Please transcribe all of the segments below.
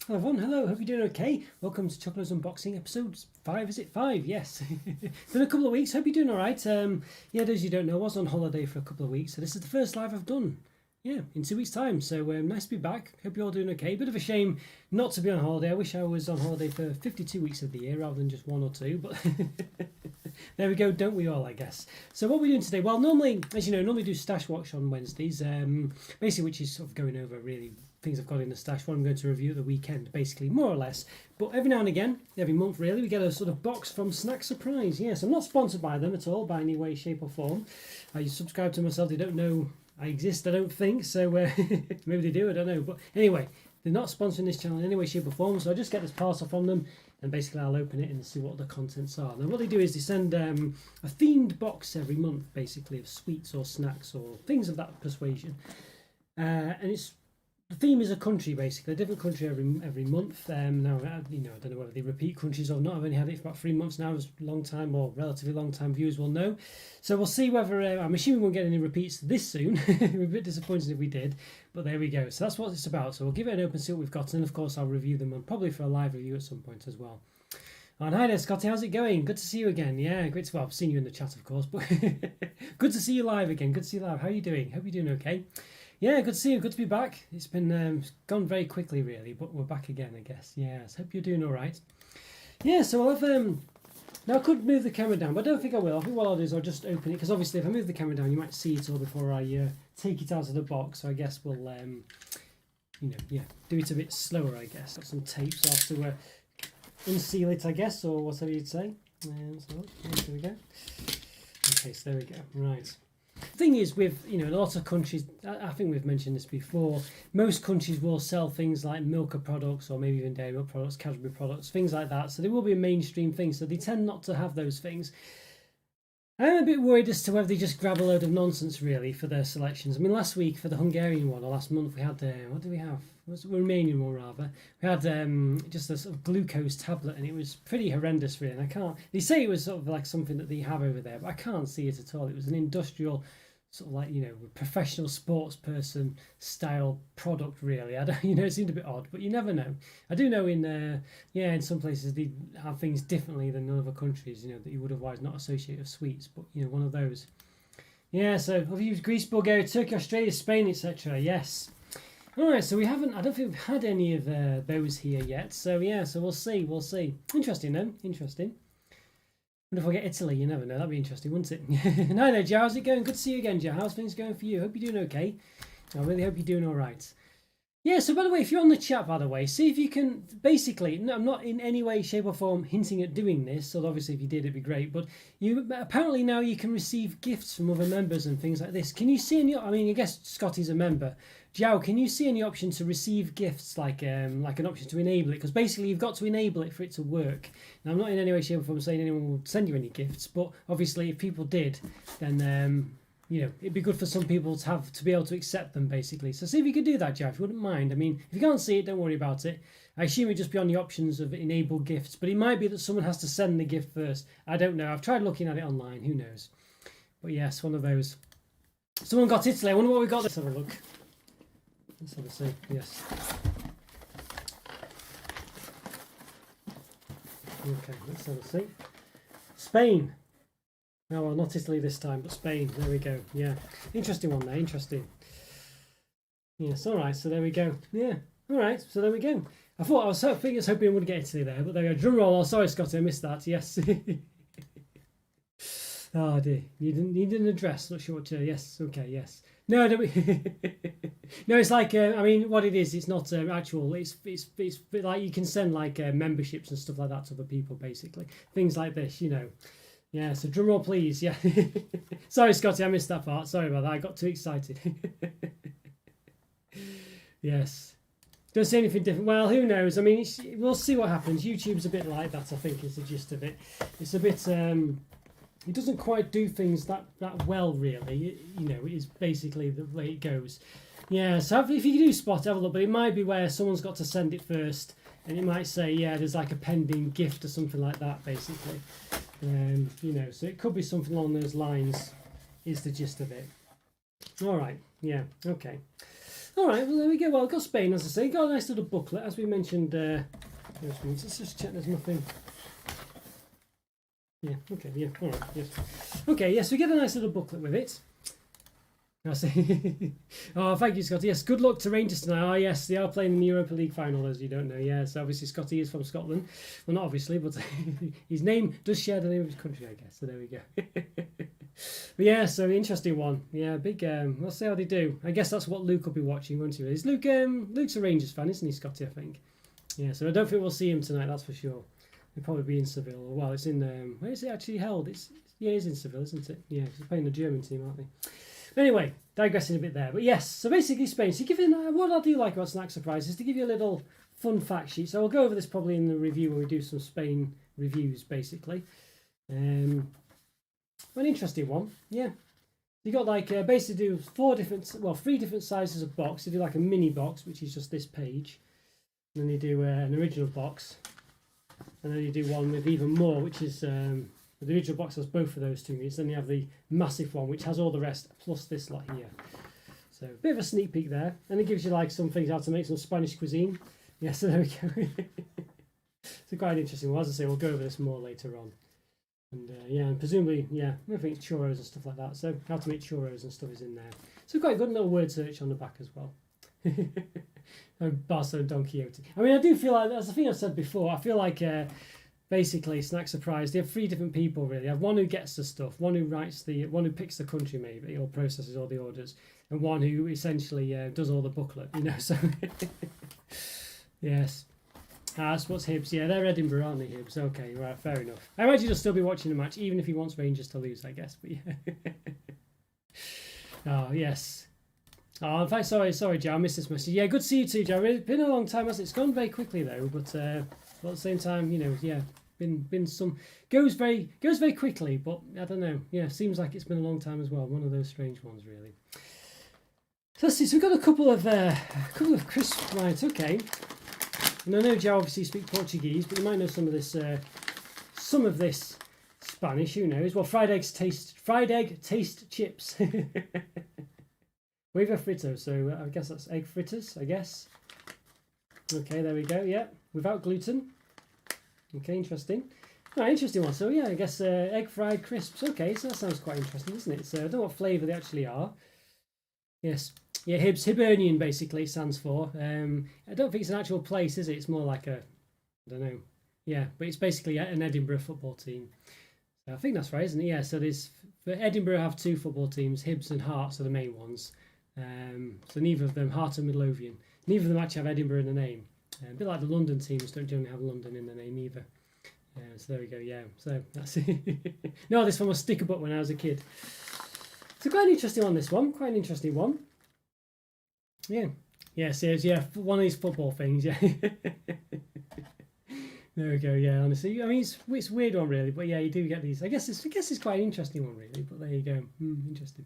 Hello everyone, hello, hope you're doing okay. Welcome to Chocolo's Unboxing episode 5, is it 5? Yes. Been a couple of weeks, hope you're doing alright. Yeah, those you don't know, I was on holiday for a couple of weeks, so this is the first live I've done. Yeah, in 2 weeks' time, so nice to be back. Hope you're all doing okay. Bit of a shame not to be on holiday. I wish I was on holiday for 52 weeks of the year rather than just 1 or 2, but there we go, don't we all, I guess. So what we're doing today, well, normally, as you know, normally do Stash Watch on Wednesdays, basically which is sort of going over really things I've got in the stash, what I'm going to review at the weekend, basically, more or less. But every now and again, every month really, we get a sort of box from Snack Surprise. Yes, I'm not sponsored by them at all, by any way, shape or form. I subscribe to myself, they don't know I exist, I don't think, so maybe they do, I don't know. But anyway, they're not sponsoring this channel in any way, shape or form, so I just get this parcel from them, and basically I'll open it and see what the contents are. Now what they do is they send a themed box every month, basically, of sweets or snacks or things of that persuasion. And it's the theme is a country, basically, a different country every month. Now, I don't know whether they repeat countries or not. I've only had it for about 3 months now. It's a long time, or relatively long time viewers will know. So we'll see whether, I'm assuming we won't get any repeats this soon. We're a bit disappointed if we did, but there we go. So that's what it's about. So we'll give it an open, see what we've got, and of course I'll review them, and probably for a live review at some point as well. And hi there, Scotty, how's it going? Good to see you again. Yeah, great to, well, I've seen you in the chat, of course, but good to see you live again. Good to see you live. How are you doing? Hope you're doing okay. Yeah, good to see you. Good to be back. It's been gone very quickly, really, but we're back again, I guess. Yes, hope you're doing all right. Yeah, so I've now I could move the camera down, but I don't think I will. I think what I'll do is I'll just open it, because obviously if I move the camera down, you might see it all before I take it out of the box. So I guess we'll, do it a bit slower, I guess. Got some tape, so I'll have to unseal it, I guess, or whatever you'd say. So there we go. Okay, so there we go. Right. The thing is, with in a lot of countries, I think we've mentioned this before, most countries will sell things like Milka products or maybe even dairy milk products, Cadbury products, things like that. So they will be a mainstream thing. So they tend not to have those things. I'm a bit worried as to whether they just grab a load of nonsense really for their selections. I mean, last week for the Hungarian one, or last month we had what did we have? It was Romanian one rather. We had just a sort of glucose tablet, and it was pretty horrendous really. And I can't. They say it was sort of like something that they have over there, but I can't see it at all. It was an industrial, sort of like professional sports person style product really. I don't, it seemed a bit odd, but you never know. I do know in some places they have things differently than in other countries, that you would otherwise not associate with sweets, but one of those. Yeah, so I've used Greece, Bulgaria, Turkey, Australia, Spain, etc. Yes. All right, so I don't think we've had any of those here yet. So yeah, so we'll see. Interesting though, interesting. Wonder if I get Italy, you never know. That'd be interesting, wouldn't it? No, no, Joe, how's it going? Good to see you again, Joe. How's things going for you? Hope you're doing okay. I really hope you're doing all right. Yeah, so by the way, if you're on the chat, by the way, see if you can, basically, no, I'm not in any way, shape or form hinting at doing this, so obviously if you did, it'd be great, but apparently now you can receive gifts from other members and things like this. Can you see any, I mean, I guess Scotty's a member. Jow, can you see any option to receive gifts, like an option to enable it? Because basically you've got to enable it for it to work. Now, I'm not in any way, shape or form saying anyone will send you any gifts, but obviously if people did, then it'd be good for some people to be able to accept them, basically. So see if you could do that, Joe, if you wouldn't mind. I mean, if you can't see it, don't worry about it. I assume it'd just be on the options of enable gifts, but it might be that someone has to send the gift first. I don't know. I've tried looking at it online. Who knows? But yes, one of those. Someone got Italy. I wonder what we got. Let's have a look. Let's have a see. Yes. Okay, let's have a see. Spain. Oh, well, not Italy this time, but Spain. There we go. Yeah. Interesting one there. Interesting. Yes, all right. So there we go. Yeah. All right. So there we go. I was hoping I would get Italy there, but there we go. Drum roll. Oh, sorry, Scotty. I missed that. Yes. Oh, dear. You didn't need an address. Not sure what to... Yes. Okay. Yes. No, don't we... No, it's like... I mean, what it is, it's not actual... It's like you can send like memberships and stuff like that to other people, basically. Things like this, Yeah, so drum roll, please. Yeah. Sorry, Scotty, I missed that part. Sorry about that. I got too excited. Yes. Don't say anything different. Well, who knows? I mean, we'll see what happens. YouTube's a bit like that, I think, is the gist of it. It's a bit... it doesn't quite do things that well, really. It is basically the way it goes. Yeah, so if you do spot, have a look. But it might be where someone's got to send it first. And it might say, yeah, there's like a pending gift or something like that, basically. So it could be something along those lines is the gist of it. All right, yeah, okay. All right, well, there we go. Well, we've got Spain, as I say. Got a nice little booklet, as we mentioned. Let's just check there's nothing. Yeah, okay, yeah, all right, yes. Okay, yes, we get a nice little booklet with it. I see. Oh, thank you, Scotty. Yes, good luck to Rangers tonight. Oh, yes, they are playing in the Europa League final, as you don't know. Yes, obviously Scotty is from Scotland. Well, not obviously, but his name does share the name of his country, I guess. So there we go. But yeah, so interesting one. Yeah, big. We'll see how they do. I guess that's what Luke will be watching, won't he? Is Luke? Luke's a Rangers fan, isn't he, Scotty? I think. Yeah, so I don't think we'll see him tonight. That's for sure. He'll probably be in Seville. Well, it's in. Where is it actually held? It's in Seville, isn't it? Yeah, he's playing the German team, aren't they? Anyway, digressing a bit there, but yes, so basically Spain. So giving what I do like about Snack Surprise is to give you a little fun fact sheet. So I'll go over this probably in the review when we do some Spain reviews, basically. An interesting one, yeah. You got like basically do three different sizes of box. You do like a mini box, which is just this page, and then you do an original box, and then you do one with even more, which is. The original box has both of those two units. Then you have the massive one, which has all the rest, plus this lot here. So a bit of a sneak peek there. And it gives you like some things how to make some Spanish cuisine. Yeah, so there we go. It's quite an interesting one. As I say, we'll go over this more later on. And yeah, and presumably, yeah, I think it's churros and stuff like that. So how to make churros and stuff is in there. So quite a good little word search on the back as well. And Barcelona Don Quixote. I mean, I do feel like, as I think I've said before, I feel like... basically, Snack Surprise, they have three different people really. They have one who gets the stuff, one who one who picks the country maybe, or processes all the orders, and one who essentially does all the booklet, you know, so... Yes. That's what's Hibs. Yeah, they're Edinburgh, aren't they, Hibs? Okay, right, fair enough. I imagine he'll still be watching the match, even if he wants Rangers to lose, I guess, but yeah. Oh, yes. Oh, in fact, sorry, Joe, I missed this message. Yeah, good to see you too, Joe. It's been a long time, hasn't it? It's gone very quickly, though, but at the same time, you know, yeah, been some... Goes very quickly, but I don't know. Yeah, seems like it's been a long time as well. One of those strange ones, really. So let's see, so we've got a couple of crisps, right, okay. And I know Joe obviously speaks Portuguese, but you might know some of this Spanish, who knows? Well, fried egg taste chips. Huevo frito, so I guess that's egg fritters, I guess. Okay, there we go, yeah. Without gluten. Okay, interesting. Right, interesting one. So yeah, I guess egg fried crisps. Okay, so that sounds quite interesting, doesn't it? So I don't know what flavour they actually are. Yes. Yeah, Hibernian basically stands for. I don't think it's an actual place, is it? It's more like a, I don't know. Yeah, but it's basically an Edinburgh football team. So I think that's right, isn't it? Yeah, so for Edinburgh have two football teams, Hibs and Hearts are the main ones. So neither of them, Heart and Midlothian, neither of them actually have Edinburgh in the name. A bit like the London teams don't generally have London in the name either. So there we go, yeah. So that's it. No, this one was sticker book when I was a kid. So quite an interesting one, this one. Quite an interesting one. Yeah. Yeah, seriously, yeah, one of these football things, yeah. There we go, yeah, honestly. I mean, it's a weird one, really, but yeah, you do get these. I guess it's quite an interesting one, really, but there you go. Interesting.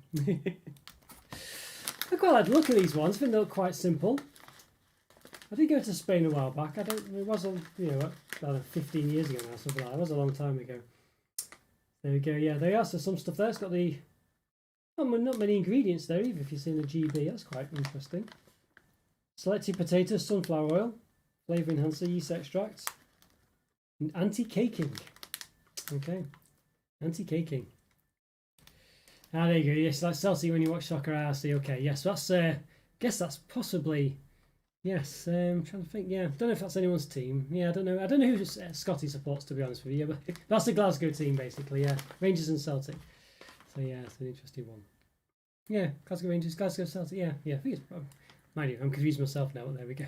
I quite like the look of these ones. I think they look quite simple. I did go to Spain a while back. It was, 15 years ago now, something like that. It was a long time ago. There we go, yeah, there are some stuff there. It's got the... not many ingredients there either, if you've seen the GB. That's quite interesting. Selected potatoes, sunflower oil, flavour enhancer, yeast extracts, and anti-caking. Okay, anti-caking. Ah, there you go. Yes, that's Chelsea when you watch soccer. I see. Okay, yes, that's. Guess that's possibly. Yes, I'm trying to think. Yeah, don't know if that's anyone's team. Yeah, I don't know. I don't know who Scotty supports, to be honest with you. But that's the Glasgow team, basically. Yeah, Rangers and Celtic. So yeah, it's an interesting one. Yeah, Glasgow Rangers, Glasgow Celtic. Yeah. I think it's. Mind you, I'm confused myself now. But there we go.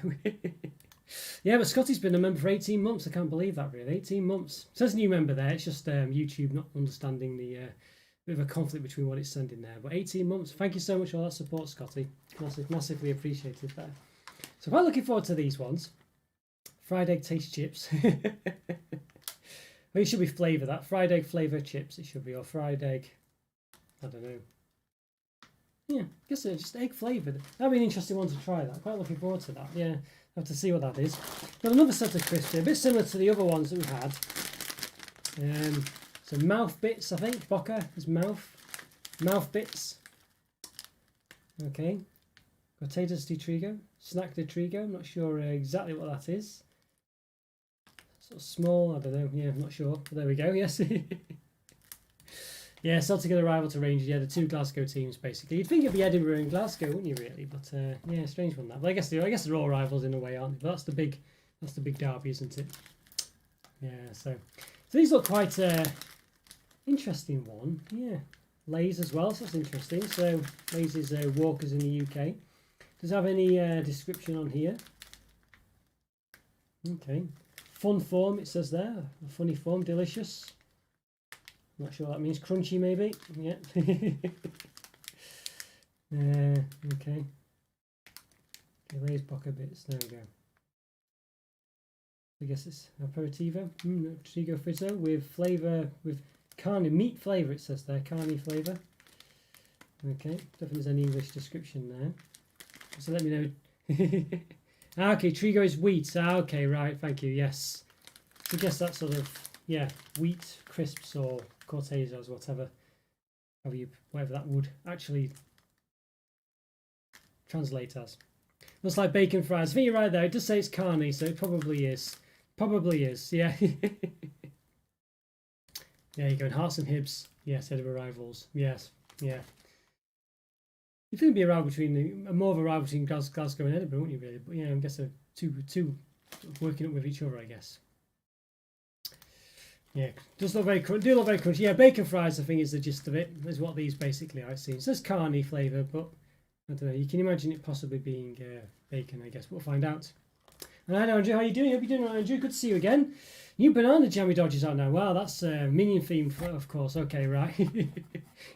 Yeah, but Scotty's been a member for 18 months. I can't believe that, really. 18 months. It says new member there. It's just YouTube not understanding the bit of a conflict between what it's sending there. But 18 months. Thank you so much for all that support, Scotty. Massively appreciated there. So quite looking forward to these ones. Fried egg taste chips. Well, it should be flavour, that. Fried egg flavour chips, it should be. Or fried egg, I don't know. Yeah, I guess it's just egg flavoured. That'd be an interesting one to try that. Quite looking forward to that. Yeah, have to see what that is. Got another set of crisps here, a bit similar to the other ones that we've had. So mouth bits, I think. Boca is mouth. Mouth bits. Okay. Potatoes de Trigo, Snack de Trigo. I'm not sure exactly what that is. Sort of small, I don't know. Yeah, I'm not sure. But there we go. Yes. Yeah, Celtic are the rival to Rangers. Yeah, the two Glasgow teams basically. You'd think it'd be Edinburgh and Glasgow, wouldn't you? Really, but yeah, strange one that. But I guess they're all rivals in a way, aren't they? But that's the big derby, isn't it? Yeah. So these look quite interesting one. Yeah, Lays as well. So that's interesting. So Lays is Walkers in the UK. Does it have any description on here? Okay. Fun form, it says there. A funny form, delicious. Not sure what that means. Crunchy, maybe. Yeah. Okay. Lays pocket bits. There we go. I guess it's aperitivo. Trigo fritto with flavour, with carne meat flavour. It says there, carne flavour. Okay. Don't think there's any English description there. So let me know. Okay, Trigo is wheat. Okay, right. Thank you. Yes. I guess that's sort of, yeah, wheat crisps or cortezos, whatever that would actually translate as. Looks like bacon fries. I think you're right there. It does say it's carne, so it probably is. Probably is. Yeah. There you go. And Hearts and Hibs. Yes, Edinburgh rivals. Yes. Yeah. You think it'd be a rival between more of a rival between Glasgow and Edinburgh, wouldn't you? Really, but yeah, I guess two working up with each other, I guess. Yeah, do look very crunchy. Yeah, bacon fries, I think, is the gist of it. Is what these basically are. It seems. So it's carne flavour, but I don't know. You can imagine it possibly being bacon, I guess. We'll find out. And hi, Andrew. How are you doing? Hope you're doing all right, Andrew. Good to see you again. New banana jammy dodges out now. Wow, that's minion theme, of course. Okay, right.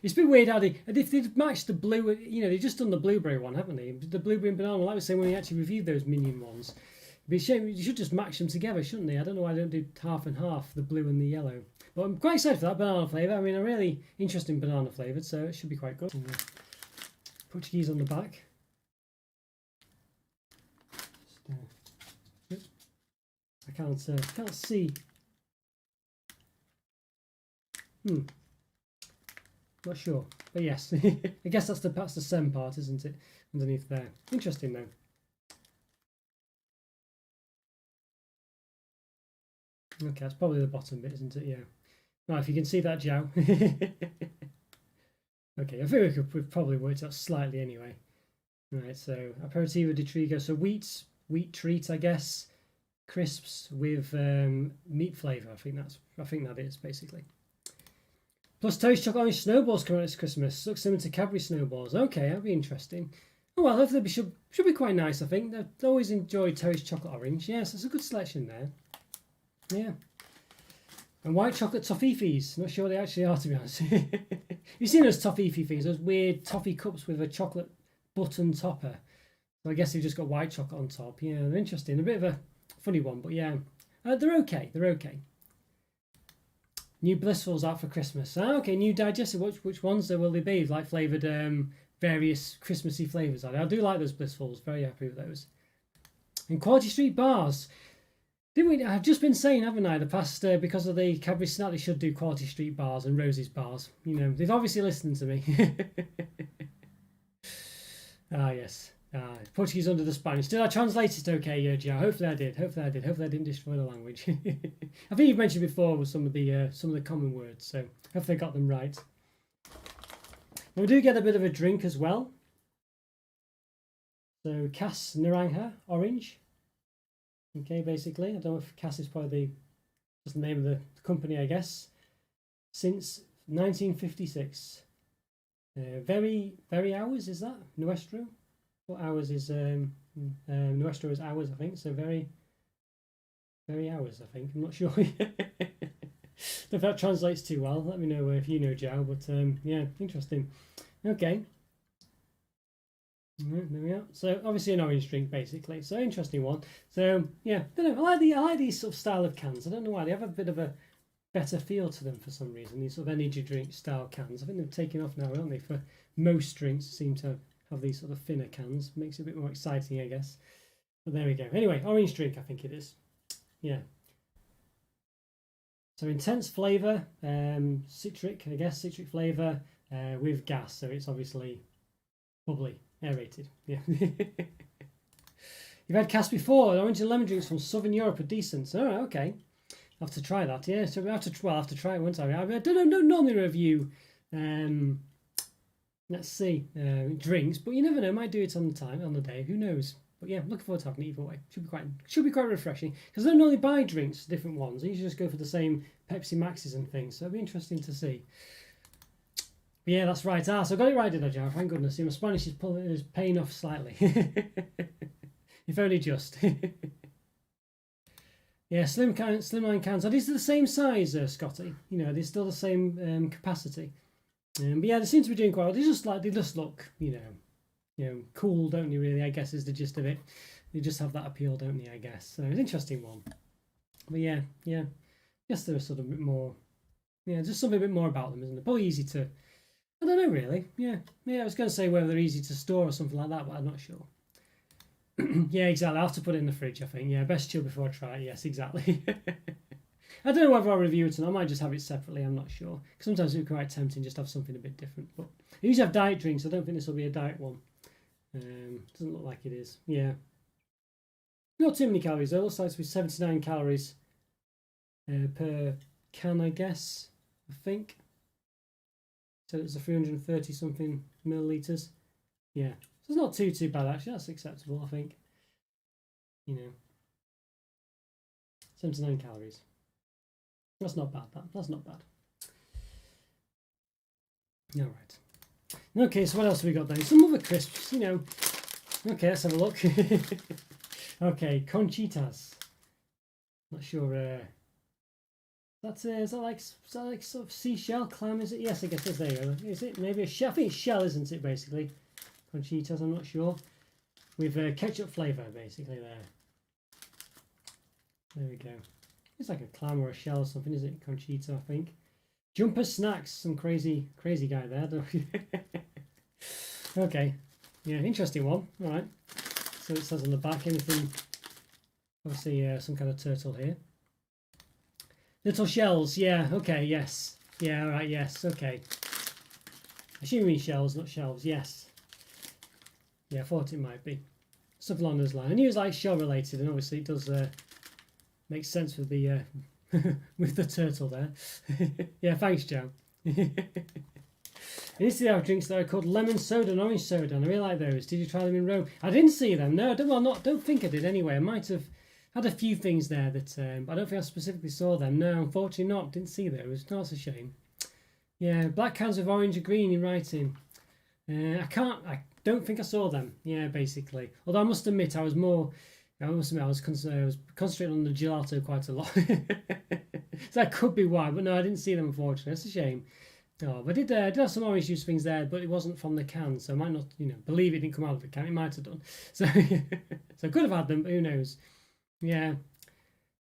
It's a bit weird how if they'd matched the blue, you know, they've just done the blueberry one, haven't they? The blueberry and banana, like I was saying when we actually reviewed those minion ones. It'd be a shame, you should just match them together, shouldn't they? I don't know why they don't do half and half, the blue and the yellow. But I'm quite excited for that banana flavour. I mean, a really interesting banana flavoured, so it should be quite good. Portuguese on the back. I can't see. Not sure, but yes, I guess that's the stem part, isn't it? Underneath there. Interesting though. Okay, that's probably the bottom bit, isn't it? Yeah. Right, if you can see that, Joe. Okay, I think we've probably worked out slightly anyway. Right, so aperitivo de trigo, so wheat treat, I guess. Crisps with meat flavour. I think that is basically. Plus toast chocolate orange snowballs coming out this Christmas. Looks similar to Cadbury snowballs. Okay, that'd be interesting. Oh well, hopefully they should be quite nice. I think they've always enjoyed toast chocolate orange. Yes, that's a good selection there. Yeah. And white chocolate toffees. Not sure what they actually are, to be honest. You've seen those toffee things, those weird toffee cups with a chocolate button topper. So I guess they've just got white chocolate on top. Yeah, they're interesting. A bit of a funny one, but yeah, they're okay. They're okay. New Blissfuls out for Christmas. Okay, new digestive. Which ones will they be? Like flavoured various Christmassy flavours. I do like those Blissfuls. Very happy with those. And Quality Street bars. Didn't we? I've just been saying, haven't I, the past because of the Cadbury snack, they should do Quality Street bars and Rosie's bars. You know, they've obviously listened to me. Yes. Portuguese under the Spanish. Did I translate it okay, Joe? Hopefully I did. Hopefully I didn't destroy the language. I think you've mentioned before with some of the common words, so hopefully I got them right. But we do get a bit of a drink as well. So Cas Naranja orange. Okay, basically, I don't know if Cas is probably just the name of the company, I guess. Since 1956. Very hours is that? Nuestro? What hours is Nuestro is hours, I think. So very hours, I think. I'm not sure if that translates too well. Let me know if you know, Joe. But yeah, interesting. Okay. There we are. So obviously an orange drink, basically. So interesting one. So yeah, I don't know. I like these sort of style of cans. I don't know why they have a bit of a better feel to them for some reason. These sort of energy drink style cans. I think they've taken off now, haven't they? For most drinks, seem to have these sort of thinner cans. Makes it a bit more exciting, I guess. But there we go. Anyway, orange drink, I think it is. Yeah. So intense flavour, citric, I guess, citric flavour with gas. So it's obviously bubbly. Aerated. Yeah. You've had cast before. Orange and lemon drinks from Southern Europe are decent. All right, okay. I'll have to try that. Yeah, so I have to. Well, I have to try it once. I don't normally review. Let's see, drinks, but you never know. Might do it on the day. Who knows? But yeah, looking forward to having it either way. Should be quite refreshing because I don't normally buy drinks, different ones. I usually just go for the same Pepsi Maxes and things. So it'll be interesting to see. But yeah, that's right. So I got it right, did I, Jar? Thank goodness. See, my Spanish is paying off slightly. If only just. Yeah, slimline cans. Are these the same size, Scotty? You know, they're still the same capacity. But yeah, they seem to be doing quite well. They just look, you know, cool, don't they? Really, I guess is the gist of it. They just have that appeal, don't they? I guess. So it's an interesting one. But yeah. Guess they're sort of a bit more. Yeah, just something a bit more about them, isn't it? Probably easy to. I don't know, really. Yeah. I was going to say whether they're easy to store or something like that, but I'm not sure. Yeah, exactly. I'll have to put it in the fridge, I think. Yeah, best chill before I try it. Yes, exactly. I don't know whether I'll review it or not. I might just have it separately. I'm not sure. Sometimes it's quite tempting just to have something a bit different. But I usually have diet drinks. I don't think this will be a diet one. Doesn't look like it is. Yeah. Not too many calories though. It looks like it's 79 calories per can, I guess. I think. So it's a 330 something milliliters. Yeah. So it's not too bad actually. That's acceptable, I think. You know. 79 calories. That's not bad. That's not bad. All right. Okay, so what else have we got then? Some other crisps, you know. Okay, let's have a look. Okay, conchitas. Not sure. Is that like sort of seashell clam? Is it? Yes, I guess it's there. Is it maybe a shell? I think it's shell, isn't it? Basically, conchitas. I'm not sure. With ketchup flavour, basically there. There we go. It's like a clam or a shell or something, is it? Conchita, I think. Jumper Snacks, some crazy guy there. Okay, yeah, interesting one. All right. So it says on the back, anything. Obviously, some kind of turtle here. Little shells, yeah. Okay, yes, yeah. All right, yes. Okay. I assume you mean shells, not shelves. Yes. Yeah, I thought it might be something along those lines. I knew it was like shell related, and obviously it does. Makes sense with the with the turtle there. Yeah, thanks, Joe. I used to have drinks that are called lemon soda and orange soda, and I really like those. Did you try them in Rome? I didn't see them. No, don't think I did. Anyway, I might have had a few things there that, but I don't think I specifically saw them. No, unfortunately not. Didn't see those. No, that's a shame. Yeah, black cans with orange or green in writing. I don't think I saw them. Yeah, basically. Although I must admit, I was concentrating on the gelato quite a lot. So that could be why, but no, I didn't see them, unfortunately. That's a shame. Oh, but I did have some orange juice things there, but it wasn't from the can, so I might not, believe it didn't come out of the can. It might have done. So, so I could have had them, but who knows? Yeah.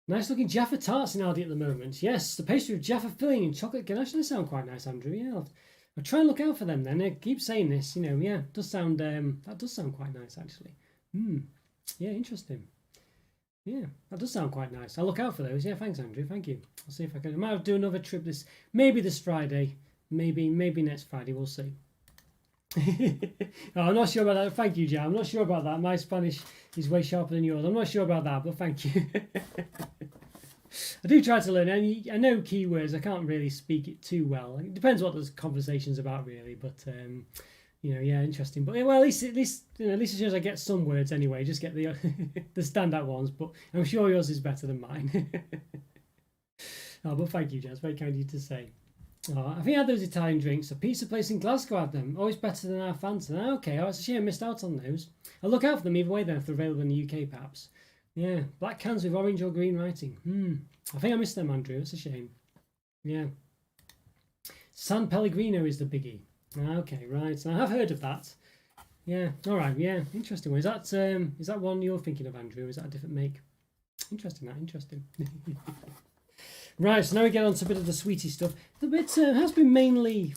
Nice looking Jaffa tarts in Aldi at the moment. Yes, the pastry with Jaffa filling and chocolate ganache. They sound quite nice, Andrew. Yeah, I'll try and look out for them then. I keep saying this, yeah, it does sound, that does sound quite nice, actually. Yeah, interesting. Yeah, that does sound quite nice. I'll look out for those. Yeah, thanks, Andrew. Thank you. I'll see if I can. I might do another trip maybe this Friday. Maybe next Friday. We'll see. Oh, I'm not sure about that. Thank you, Jan. I'm not sure about that. My Spanish is way sharper than yours. I'm not sure about that, but thank you. I do try to learn. I know keywords. I can't really speak it too well. It depends what the conversation's about, really. But yeah, interesting. But well, at least as soon as I get some words anyway, just get the the standout ones. But I'm sure yours is better than mine. Oh, but thank you, Jazz. Very kind of you to say. Oh, I think I had those Italian drinks. A pizza place in Glasgow had them. Always better than our Fanta. Okay, it's a shame I missed out on those. I'll look out for them either way then if they're available in the UK, perhaps. Yeah, black cans with orange or green writing. I think I missed them, Andrew. It's a shame. Yeah. San Pellegrino is the biggie. Okay, right. I have heard of that. Yeah. All right. Yeah. Interesting one. Is that one you're thinking of, Andrew? Or is that a different make? Interesting. Interesting. Right. So now we get on to a bit of the sweetie stuff. The bit has been mainly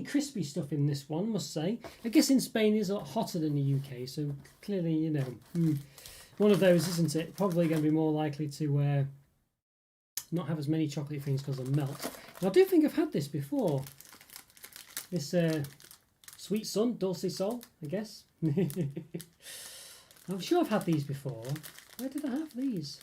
crispy stuff in this one, must say. I guess in Spain it's a lot hotter than the UK, so clearly one of those, isn't it? Probably going to be more likely to not have as many chocolate things because they'll melt. And I do think I've had this before. This Sweet Sun, Dulce Sol, I guess. I'm sure I've had these before. Where did I have these?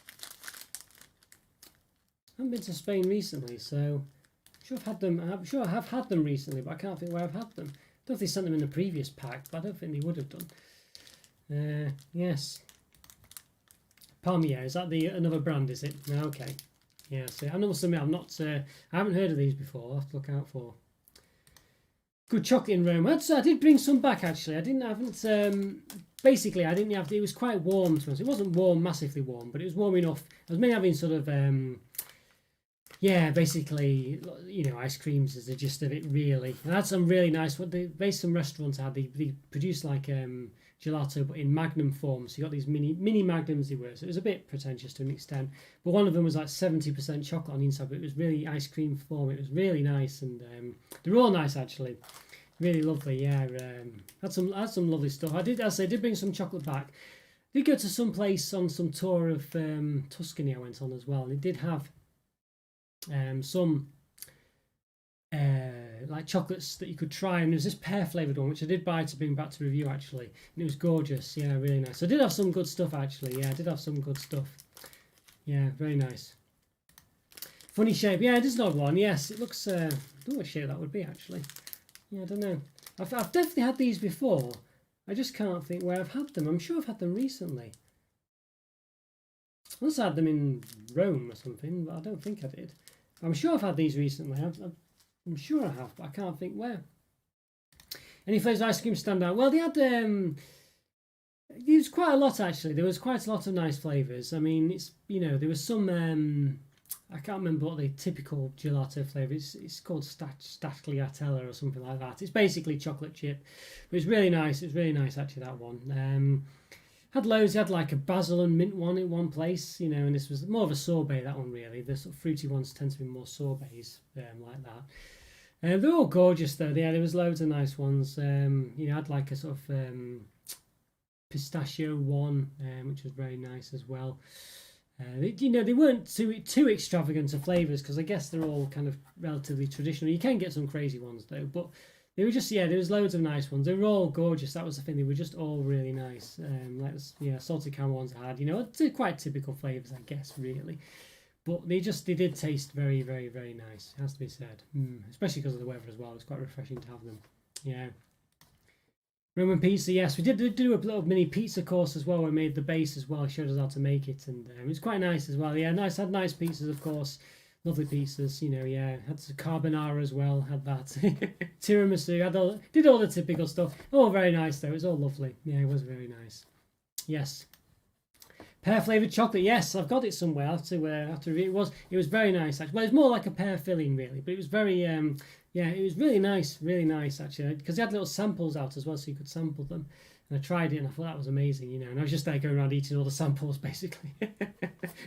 I haven't been to Spain recently, so I'm sure I've had them. I'm sure I have had them recently, but I can't think where I've had them. I don't know if they sent them in the previous pack, but I don't think they would have done. Yes. Palmier, is that another brand, is it? No, okay. Yeah, so I must admit, I haven't heard of these before. I'll have to look out for. Good chocolate in Rome. I did bring some back, actually. Basically, I didn't have, it was quite warm to us. It wasn't warm, massively warm, but it was warm enough. I was mainly having sort of, basically, ice creams is the gist of it, really. And I had some really nice, based on restaurants they produced like gelato, but in magnum form. So you got these mini magnums they were. So it was a bit pretentious to an extent. But one of them was like 70% chocolate on the inside, but it was really ice cream form. It was really nice, and they were all nice, actually. Really lovely, yeah. Had some lovely stuff. I did bring some chocolate back. Did go to some place on some tour of Tuscany I went on as well, and it did have some like chocolates that you could try, and there was this pear flavoured one which I did buy to bring back to review, actually, and it was gorgeous. Yeah, really nice. So I did have some good stuff, actually. Yeah, I did have some good stuff. Yeah, very nice. Funny shape. Yeah, it is an odd one. Yes, it looks I don't know what shape that would be, actually. Yeah, I don't know. I've definitely had these before. I just can't think where I've had them. I'm sure I've had them recently. I must have had them in Rome or something, but I don't think I did. I'm sure I've had these recently. I'm sure I have, but I can't think where. Any flavours of ice cream stand out? Well, they had there was quite a lot, actually. There was quite a lot of nice flavours. I mean, it's there was some I can't remember what the typical gelato flavour is. It's called Stagliatella or something like that. It's basically chocolate chip. But it's really nice. It was really nice, actually, that one. Had loads. Had like a basil and mint one in one place, and this was more of a sorbet, that one, really. The sort of fruity ones tend to be more sorbets, like that. They're all gorgeous, though. Yeah, there was loads of nice ones. Had like a sort of pistachio one, which was very nice as well. They weren't too extravagant of flavours, because I guess they're all kind of relatively traditional. You can get some crazy ones, though, but they were just, there was loads of nice ones. They were all gorgeous. That was the thing. They were just all really nice. Salted caramel ones I had. They're quite typical flavours, I guess, really. But they did taste very, very, very nice. It has to be said. Especially because of the weather as well. It's quite refreshing to have them. Yeah. Roman pizza, yes, we did do a little mini pizza course as well. We made the base as well, showed us how to make it, and it was quite nice as well. Yeah, had nice pizzas, of course, lovely pizzas. Had some carbonara as well, had that tiramisu, did all the typical stuff. All very nice though. It was all lovely. Yeah, it was very nice. Yes, pear flavored chocolate. Yes, I've got it somewhere. I have to read. It was very nice, actually. Well, it's more like a pear filling, really, but it was very it was really nice, actually, because they had little samples out as well, so you could sample them. And I tried it, and I thought that was amazing, and I was just there going around eating all the samples, basically.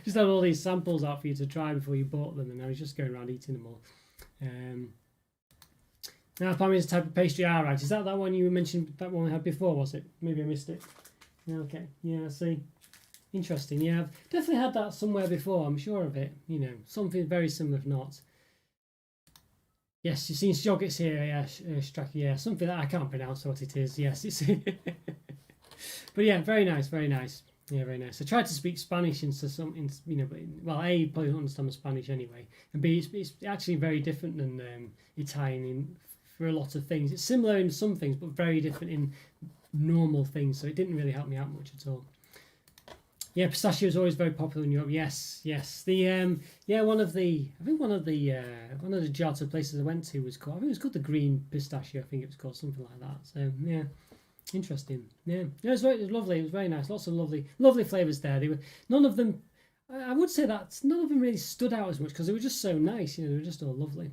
Just had all these samples out for you to try before you bought them, and I was just going around eating them all. Now, palmy is a type of pastry. Right. Is that one you mentioned, that one we had before, was it? Maybe I missed it. Okay, yeah, I see. Interesting, yeah. I've definitely had that somewhere before, I'm sure of it. Something very similar, if not. Yes, you've seen Joggets here, yeah, something that I can't pronounce what it is. Yes, it's but yeah, very nice, very nice. Yeah, very nice. I tried to speak Spanish into something, but A, you probably don't understand Spanish anyway, and B, it's actually very different than Italian for a lot of things. It's similar in some things, but very different in normal things, so it didn't really help me out much at all. Yeah, pistachio is always very popular in Europe. Yes. The one of the gelato places I went to was called, I think it was called the Green Pistachio. I think it was called something like that. So yeah, interesting. Yeah, it was lovely. It was very nice. Lots of lovely flavors there. They were none of them. I would say that none of them really stood out as much because they were just so nice. They were just all lovely.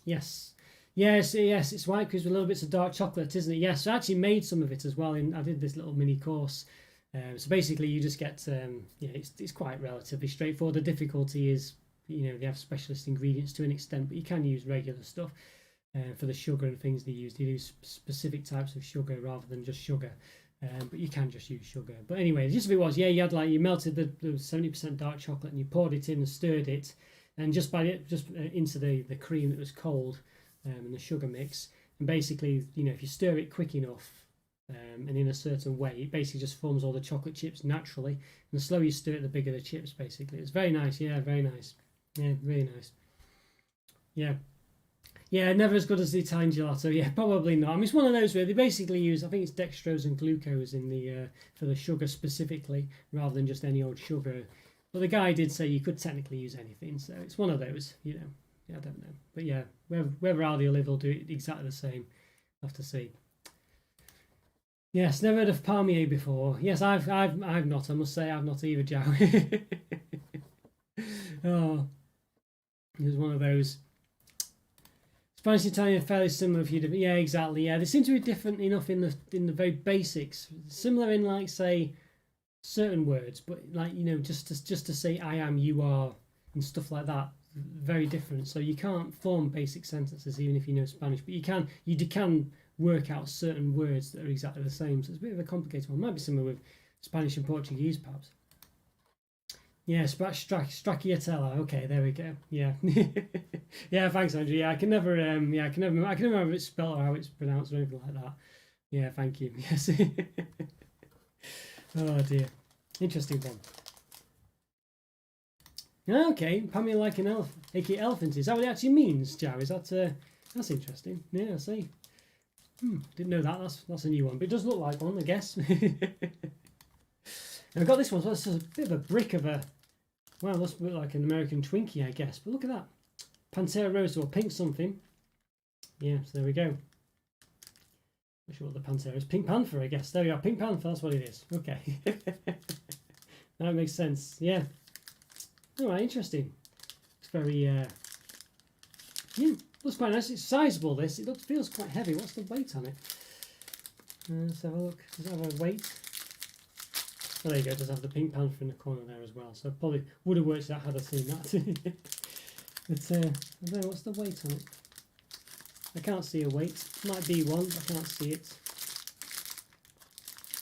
Yes. It's white because with little bits of dark chocolate, isn't it? Yes, I actually made some of it as well. I did this little mini course. So basically, you just get it's quite relatively straightforward. The difficulty is they have specialist ingredients to an extent, but you can use regular stuff for the sugar and things they use. They use specific types of sugar rather than just sugar, but you can just use sugar. But anyway, the gist of it was, you had you melted the 70% dark chocolate and you poured it in and stirred it, and just into the cream that was cold and the sugar mix, and basically if you stir it quick enough. and in a certain way, it basically just forms all the chocolate chips naturally. And the slower you stir it, the bigger the chips. Basically, it's very nice. Yeah, very nice. Yeah, really nice. Yeah. Yeah, never as good as the Italian gelato. Yeah, probably not. I mean, it's one of those where they basically use, I think it's dextrose and glucose in the for the sugar specifically, rather than just any old sugar. But the guy did say you could technically use anything, so it's one of those, you know. Yeah, I don't know, but yeah, wherever Aldi or Lidl will do it exactly the same. I'll have to see. Yes, never heard of palmier before. Yes, I've not. I must say I've not either, Joe. Oh, it was one of those. Spanish and Italian are fairly similar. If you yeah, exactly. Yeah, they seem to be different enough in the very basics. Similar in like say certain words, but like you know just to say I am, you are, and stuff like that. Very different. So you can't form basic sentences even if you know Spanish, but you can work out certain words that are exactly the same. So it's a bit of a complicated one. Might be similar with Spanish and Portuguese, perhaps. Yeah, stracciatella. Okay, there we go. Yeah, yeah. Thanks, Andrew. Yeah, I can never remember how it's spelled or how it's pronounced or anything like that. Yeah, thank you. Yes. Oh dear, interesting one. Okay, Pamela like an elephant. Aka elephant. Is that what it actually means, Joe? Is that that's interesting? Yeah, I see. Didn't know that. That's a new one, but it does look like one, I guess. And I've got this one, so it's a bit of a brick of a, well, looks a bit like an American Twinkie, I guess. But look at that. Pantera Rosa or pink something. Yeah, so there we go. Not sure what the Pantera is. Pink Panther, I guess. There we are. Pink Panther, that's what it is. Okay. That makes sense. Yeah. Alright, interesting. It's very, yeah, looks quite nice. It's sizable, this. It feels quite heavy. What's the weight on it? Let's have a look. Does it have a weight? Oh, there you go. It does have the Pink Panther in the corner there as well. So probably would have worked out had I seen that. But I don't know, what's the weight on it? I can't see a weight. Might be one, but I can't see it.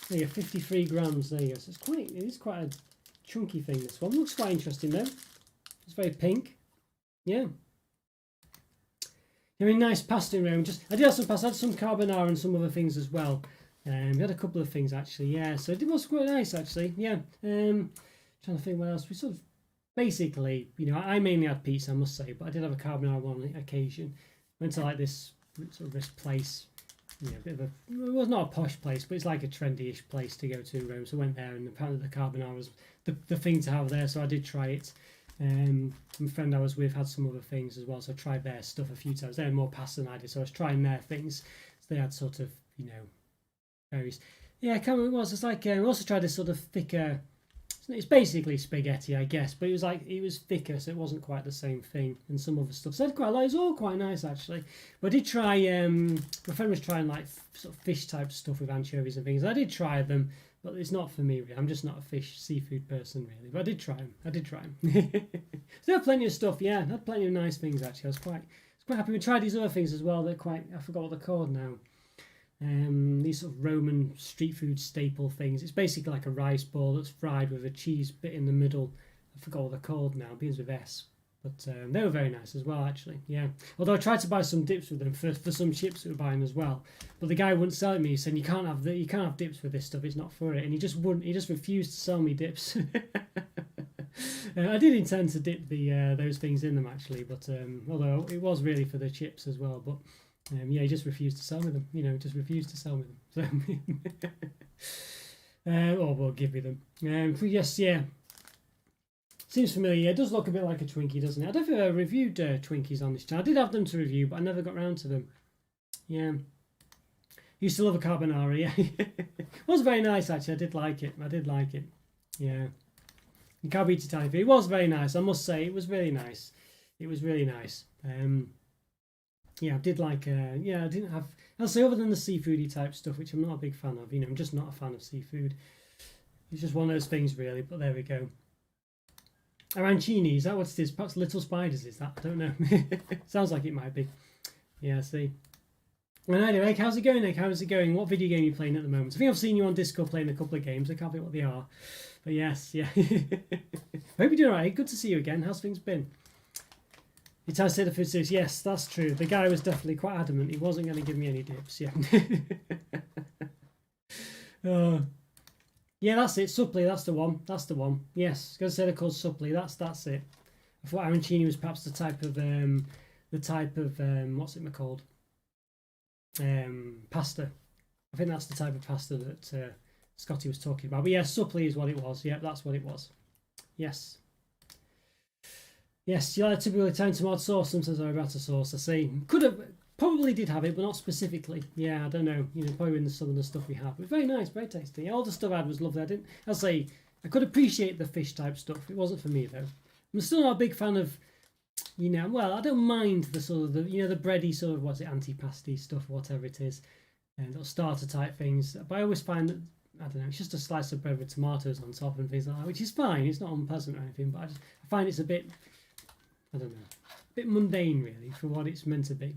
There you go, 53 grams. There you go. So it is quite a chunky thing. This one looks quite interesting though. It's very pink. Yeah. I mean, nice pasta around. I did have some pasta. I had some carbonara and some other things as well. We had a couple of things actually, yeah. So it was quite nice actually, yeah. Trying to think what else. We sort of basically, you know, I mainly had pizza, I must say, but I did have a carbonara on occasion. Went to like this sort of this place, you know, a bit of a, it was not a posh place, but it's like a trendy-ish place to go to Rome. So I went there, and apparently the carbonara was the thing to have there. So I did try it. My friend I was with had some other things as well, so I tried their stuff a few times. They had more pasta than I did, so I was trying their things. So they had sort of, you know, various. Yeah, I can't remember what it was. It's like we also tried this sort of thicker. It's basically spaghetti, I guess, but it was thicker, so it wasn't quite the same thing. And some other stuff. So I had quite a lot. It was all quite nice actually. But I did try. My friend was trying like sort of fish type stuff with anchovies and things. I did try them, but it's not for me really. I'm just not a seafood person really. But I did try them. So there had plenty of stuff. Yeah, I had plenty of nice things actually. I was quite happy. We tried these other things as well. They're quite. I forgot what they're called now. These sort of Roman street food staple things. It's basically like a rice ball that's fried with a cheese bit in the middle. I forgot what they're called now. Begins with S. But they were very nice as well, actually. Yeah. Although I tried to buy some dips with them for some chips we were buying as well. But the guy wouldn't sell it me. He said you can't have dips with this stuff. It's not for it. And he just wouldn't. He just refused to sell me dips. I did intend to dip those things in them actually, but although it was really for the chips as well, but. Yeah, he just refused to sell me them. You know, just refused to sell me them. So, or will give me them. Yes, yeah. Seems familiar. Yeah, it does look a bit like a Twinkie, doesn't it? I don't think I reviewed Twinkies on this channel. I did have them to review, but I never got round to them. Yeah. Used to love a carbonara, yeah. It was very nice, actually. I did like it. Yeah. You can't beat Italian food. It was very nice, I must say. It was really nice. Yeah, I did like, yeah, I didn't have, I'll say other than the seafoody type stuff, which I'm not a big fan of, you know, I'm just not a fan of seafood. It's just one of those things really, but there we go. Arancini, is that what it is? Perhaps little spiders, is that? I don't know. Sounds like it might be. Yeah, see. And anyway, how's it going, Nick? How's it going? What video game are you playing at the moment? I think I've seen you on Discord playing a couple of games. I can't think what they are. But yes, yeah. I hope you're doing alright. Good to see you again. How's things been? It has said the food service. Yes, that's true. The guy was definitely quite adamant. He wasn't going to give me any dips. Yeah. Yeah, that's it. Supply, that's the one. That's the one. Yes, because they're called supply. That's it. I thought arancini was perhaps the type of what's it called? Pasta. I think that's the type of pasta that Scotty was talking about. But yeah, supply is what it was. Yeah, that's what it was. Yes. Yes, you like typical Italian tomato sauce, sometimes Roberto sauce. I see. Could have, probably did have it, but not specifically. Yeah, I don't know. You know, probably in some of the stuff we have. But very nice, very tasty. All the stuff I had was lovely. I'll say, I could appreciate the fish type stuff. It wasn't for me though. I'm still not a big fan of, you know, well, I don't mind the sort of, the bready sort of, what's it, antipasti stuff, whatever it is, and little starter type things. But I always find that, I don't know, it's just a slice of bread with tomatoes on top and things like that, which is fine. It's not unpleasant or anything, but I find it's a bit, I don't know, a bit mundane really for what it's meant to be.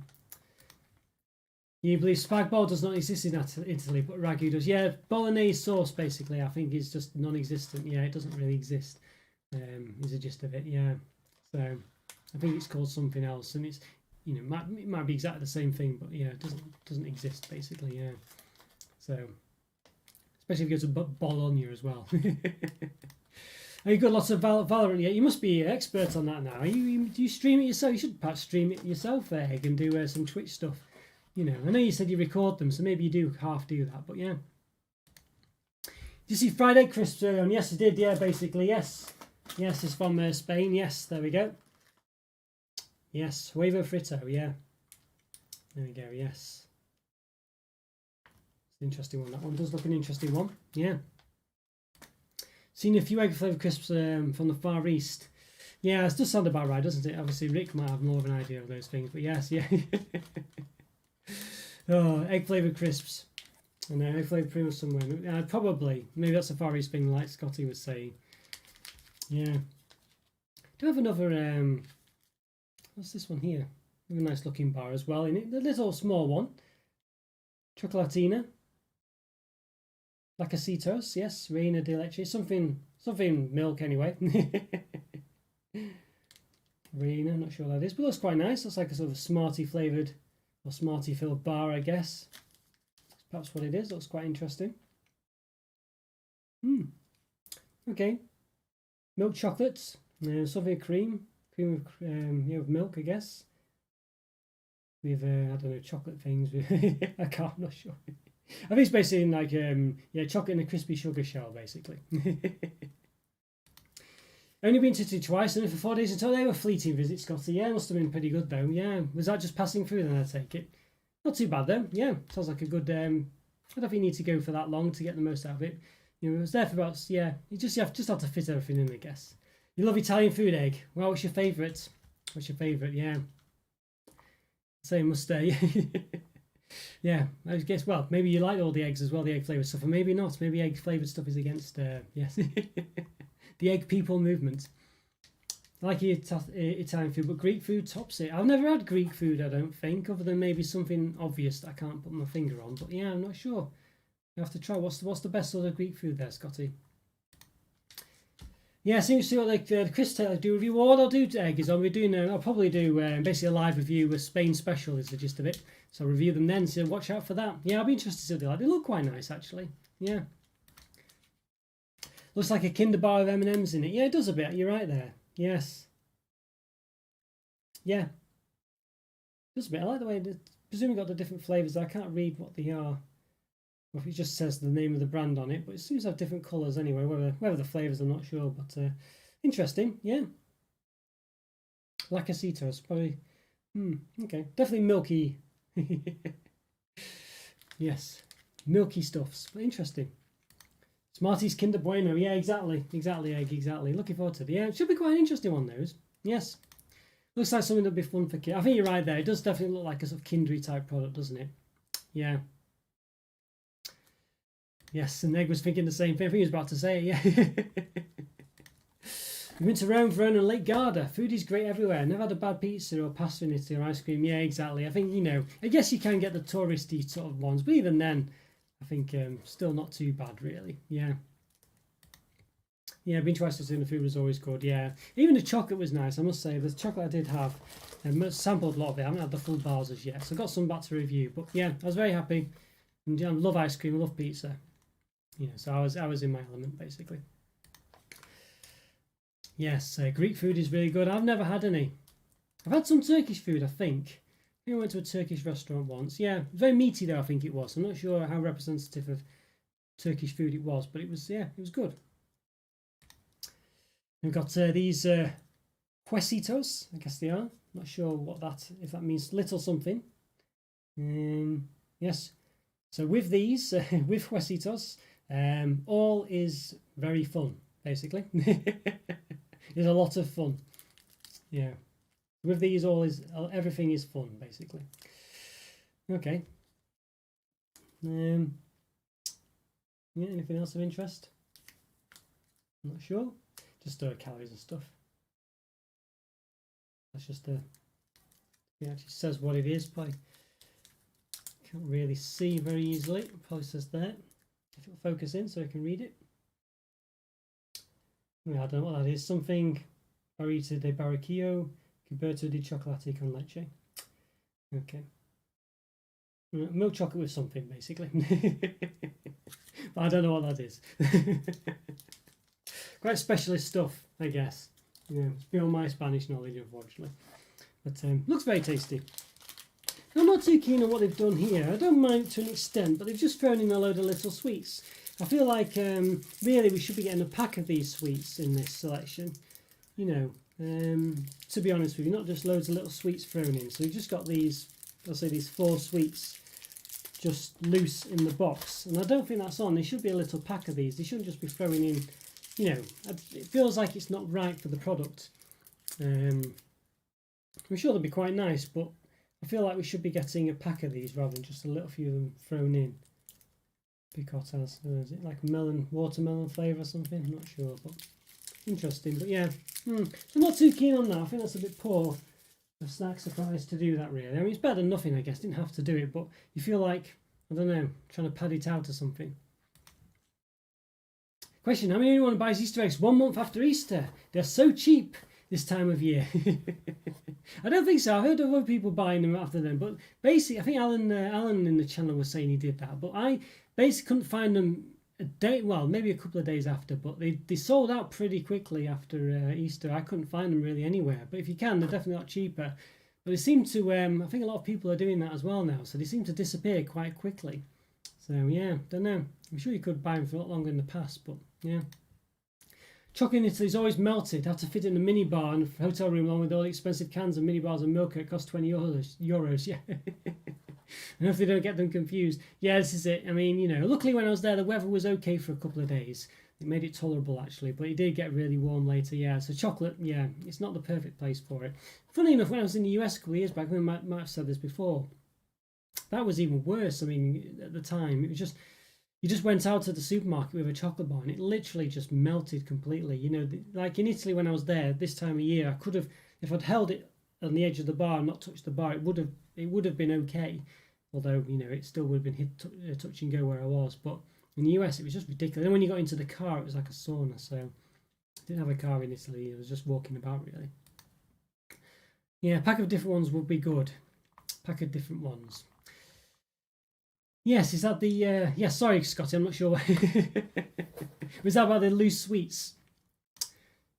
You believe spag bol does not exist in Italy, but ragu does. Yeah, bolognese sauce basically, I think, is just non-existent. Yeah, it doesn't really exist. Is the gist of it. Yeah, so I think it's called something else, and it's, you know, it might be exactly the same thing, but yeah, it doesn't exist basically. Yeah, so especially if you go to Bologna as well. You've got lots of Valorant. Yeah, you must be an expert on that now. Do you stream it yourself? You should perhaps stream it yourself, Egg, and do some Twitch stuff. You know, I know you said you record them, so maybe you do half do that. But yeah, did you see fried egg crisps earlier on? Yes, I did. Yeah, basically, yes. Yes, it's from Spain. Yes, there we go. Yes, huevo frito. Yeah, there we go. Yes, it's an interesting one. That one does look an interesting one. Yeah. Seen a few egg flavoured crisps from the Far East. Yeah, it does sound about right, doesn't it? Obviously, Rick might have more of an idea of those things, but yes, yeah. Oh, egg flavoured crisps. I know, egg flavoured pretty much somewhere. Probably. Maybe that's a Far East thing, like Scotty was saying. Yeah. Do have another, what's this one here? A nice looking bar as well in it. The little small one. Chocolatina. Lacasitos, yes, Reina de Leche, something milk anyway. Reina, not sure what that is, but looks quite nice. Looks like a sort of Smartie flavoured or Smartie filled bar, I guess. That's perhaps what it is. Looks quite interesting. Okay. Milk chocolates, something cream of milk, I guess. With I don't know, chocolate things. I'm not sure. I think it's basically like chocolate in a crispy sugar shell, basically. Only been to Italy twice, and for 4 days until they were fleeting visits, Scotty. Yeah, must have been pretty good though. Yeah, was that just passing through? Then I take it. Not too bad though. Yeah, sounds like a good. I don't know if you need to go for that long to get the most out of it. You know, it was there for about You just have to fit everything in, I guess. You love Italian food, Egg. Well, what's your favourite? What's your favourite? Yeah. Same must stay. Yeah, I guess. Well, maybe you like all the eggs as well, the egg flavoured stuff, or maybe not. Maybe egg flavoured stuff is against yes, the egg people movement. I like Italian food, but Greek food tops it. I've never had Greek food, I don't think, other than maybe something obvious that I can't put my finger on. But yeah, I'm not sure. You have to try. What's the best sort of Greek food there, Scotty? Yeah, so you see what the Chris Taylor do review. What I'll do, Egg, is I'll probably do basically a live review with Spain special is the gist of it. So I'll review them then, so watch out for that. Yeah, I'll be interested to see what they like. They look quite nice, actually. Yeah. Looks like a Kinder bar of M&M's in it. Yeah, it does a bit. You're right there. Yes. Yeah. It does a bit. I like the way it's presumably got the different flavours. I can't read what they are. Or if it just says the name of the brand on it, but it seems to have different colours anyway. Whether the flavours, I'm not sure, but interesting, yeah. Lacasitos, probably. Okay, definitely milky. Yes, milky stuffs, but interesting. Smarties Kinder Bueno, yeah, exactly, Egg, exactly. Looking forward to it. Yeah, it should be quite an interesting one, those. Yes, looks like something that'd be fun for kids. I think you're right there. It does definitely look like a sort of Kindery type product, doesn't it? Yeah. Yes, and Egg was thinking the same thing. I think he was about to say it, yeah. We went to Rome, Verona, and Lake Garda. Food is great everywhere. Never had a bad pizza or pasta in Italy or ice cream. Yeah, exactly. I think, I guess you can get the touristy sort of ones, but even then, I think still not too bad, really. Yeah. Yeah, been twice to see the food was always good, yeah. Even the chocolate was nice, I must say. The chocolate I did have, I sampled a lot of it. I haven't had the full bars as yet, so I got some back to review. But yeah, I was very happy. And I love ice cream, I love pizza. You know, so I was in my element basically. Yes, Greek food is really good. I've never had any. I've had some Turkish food, I think. I think I went to a Turkish restaurant once. Yeah, very meaty though, I think it was. I'm not sure how representative of Turkish food it was, but it was, yeah, it was good. We've got these huesitos, I guess they are. Not sure what that, if that means little something. Yes, so with these, with huesitos, all is very fun, basically. It's a lot of fun. Yeah. With these, everything is fun, basically. Okay. Yeah, anything else of interest? I'm not sure. Just calories and stuff. That's just it actually says what it is, but I can't really see very easily. It probably says there. If it'll focus in so I can read it. I don't know what that is. Something Barrita de Barraquillo, Roberto di Chocolate con leche. Okay. Milk chocolate with something, basically. But I don't know what that is. Quite specialist stuff, I guess. Yeah, it's beyond my Spanish knowledge, unfortunately. But looks very tasty. I'm not too keen on what they've done here. I don't mind to an extent, but they've just thrown in a load of little sweets. I feel like really we should be getting a pack of these sweets in this selection. You know, to be honest with you, not just loads of little sweets thrown in. So we've just got these, I'll say these 4 sweets just loose in the box. And I don't think that's on. There should be a little pack of these. They shouldn't just be throwing in, you know, it feels like it's not right for the product. I'm sure they'll be quite nice, but I feel like we should be getting a pack of these rather than just a little few of them thrown in. Picotas, is it like watermelon flavour or something? I'm not sure, but interesting. But yeah, so I'm not too keen on that. I think that's a bit poor of Snack Surprise to do that, really. I mean, it's better than nothing, I guess. Didn't have to do it, but you feel like, I don't know, trying to pad it out or something. Question: how many anyone buys Easter eggs 1 month after Easter? They're so cheap this time of year. I don't think so. I've heard of other people buying them after them, but basically, I think Alan in the channel was saying he did that, but I basically couldn't find them a day, well, maybe a couple of days after, but they sold out pretty quickly after Easter. I couldn't find them really anywhere, but if you can, they're definitely a lot cheaper. But they seem to, I think a lot of people are doing that as well now, so they seem to disappear quite quickly. So yeah, don't know. I'm sure you could buy them for a lot longer in the past, but yeah. Chocolate in Italy is always melted. Have to fit in a mini bar in a hotel room along with all the expensive cans and mini bars of milk. It costs €20. Yeah. And if they don't get them confused. Yeah, this is it. I mean, you know, luckily when I was there, the weather was okay for a couple of days. It made it tolerable, actually, but it did get really warm later, yeah. So chocolate, yeah, it's not the perfect place for it. Funny enough, when I was in the US a couple of years back, I might have said this before, that was even worse. I mean, at the time, it was just, you just went out to the supermarket with a chocolate bar and it literally just melted completely. You know, like in Italy when I was there this time of year, I could have, if I'd held it on the edge of the bar and not touched the bar, it would have been okay. Although, you know, it still would have been hit touch and go where I was. But in the US, it was just ridiculous. And when you got into the car, it was like a sauna. So I didn't have a car in Italy. I was just walking about, really. Yeah, a pack of different ones would be good. Pack of different ones. Yes, is that the... yeah, sorry, Scotty, I'm not sure. Was that about the loose sweets?